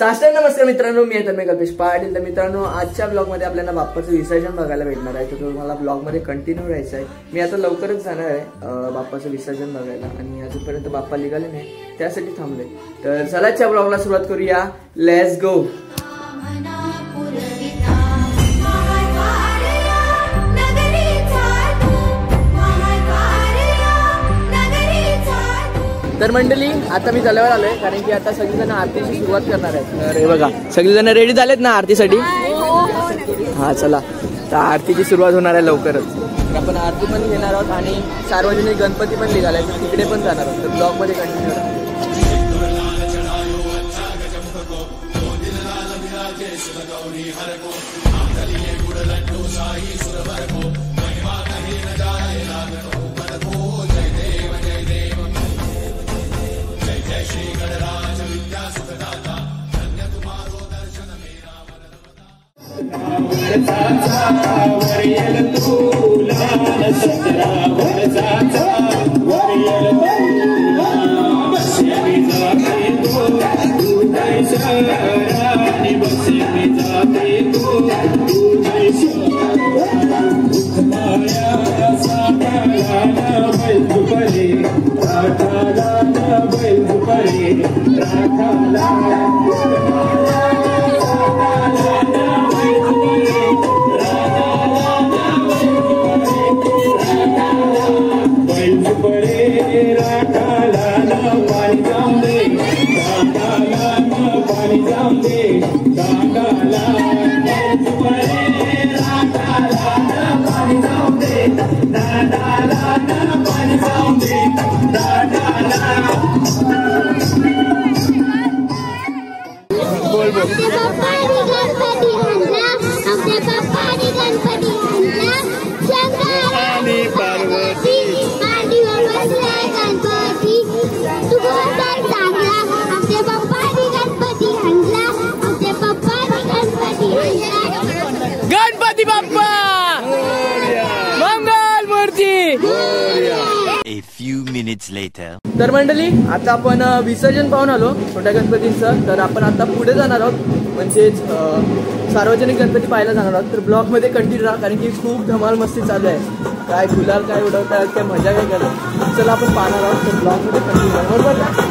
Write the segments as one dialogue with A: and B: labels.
A: साष्टांग नमस्कार मित्रांनो, मी आहे कल्पेश पाटील. तर मित्रांनो, आजच्या ब्लॉगमध्ये आपल्याला बाप्पाचं विसर्जन बघायला भेटणार आहे. तर तुम्हाला ब्लॉगमध्ये कंटिन्यू राहायचं आहे. मी आता लवकरच जाणार आहे बाप्पाचं विसर्जन बघायला आणि अजूनपर्यंत बाप्पा निघाले नाही, त्यासाठी थांबले. तर चलाच्या ब्लॉगला सुरुवात करूया. Let's go. तर मंडळी, आता मी जलावर आलोय कारण की आता सगळीजण आरतीची सुरुवात करणार आहेत. तर हे बघा, सगळीजण रेडी झालेत ना आरतीसाठी. हा चला, तर आरतीची सुरुवात होणार आहे लवकरच. आपण आरती पण घेणार आहोत आणि सार्वजनिक गणपती पण निघालाय, तर तिकडे पण जाणार आहोत. तर ब्लॉग मध्ये कंटिन्यू करा. गणपती बाप्पा मंगल मूर्ती.
B: A few minutes later.
A: तर मंडळी, आता आपण विसर्जन पाहून आलो छोट्या गणपतींचं. तर आपण आता पुढे जाणार आहोत, म्हणजेच सार्वजनिक गणपती पाहायला जाणार आहोत. तर ब्लॉग मध्ये कंटिन्यू राहा कारण की खूप धमाल मस्ती चालू आहे. काय गुलाल काय उडवतात, काय मजा काय करत. चला आपण पाहणार आहोत. तर ब्लॉग मध्ये कंटिन्यू राहा, बरोबर ना?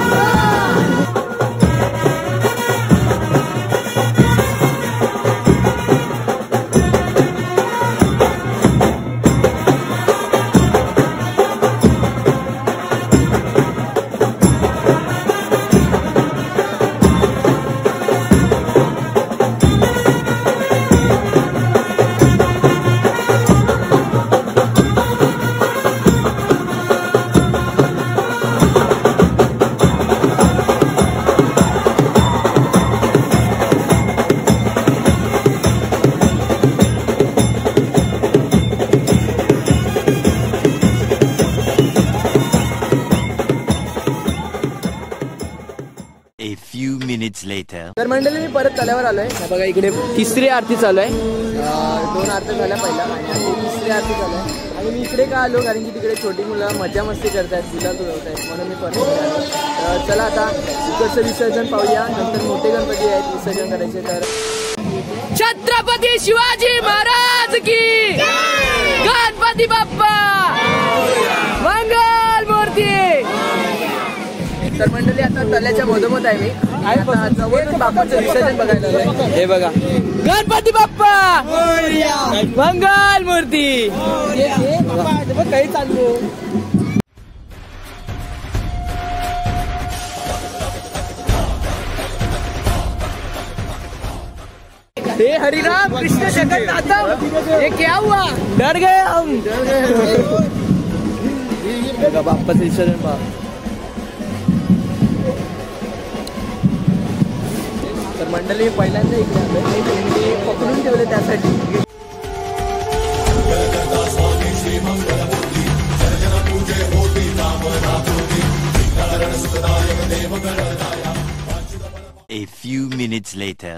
B: A few minutes later.
A: तर मंडळी, मी परत तल्यावर आलोय. बघा, इकडे तिसरी आरती चालू आहे. 2 आरती झाल्या पहिला आणि आता तिसरी आरती चालू आहे. आणि मी इकडे का आलो कारण की तिकडे छोटी मुलं मजा मस्ती करतायत, गुलाल उडवतायत, म्हणून मी परत आलो. तर चला आता इकडचं विसर्जन पाहूया. नंतर मोठे गणपती आहेत विसर्जन करायचे. तर छत्रपती शिवाजी महाराज की गणपती बाप्पा मंगल मूर्ती. तर मंडळी, आता तल्याच्या मधोमध आहे मी. जवळून बाप्पाचं विसर्जन बघायला आलोय. हे बघा, गणपती बाप्पा मंगल मूर्ती. काही चालू. हे हरिराम कृष्ण जगन्नाथ, ये क्या हुआ? डर गए हम, डर गए. बघा बाप्पाचं विसर्जन पहा. तर मंडळी, पहिल्यांदा इकडे आलोय. मी पकडून ठेवले त्यासाठी.
B: A few minutes later.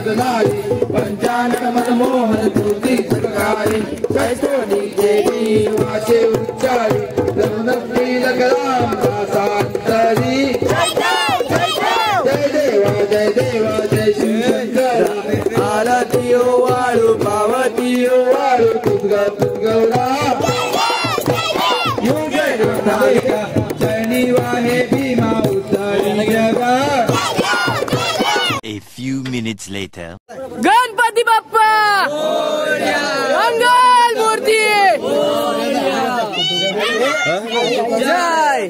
C: वंदनारी Panchanan Manmohan मूर्ती सरकारी कैसोनी देवी वाचे उच्चारी रघुनप्रील कलाम दासांतरी जय देवा जय शिव शंकर आरती ओ वाळू पावती ओ वाळू तुझगौरा जनी वाहे भीमा उतरी जगा.
B: A few minutes later.
A: Ganpati Bappa मंगल मूर्ती जय.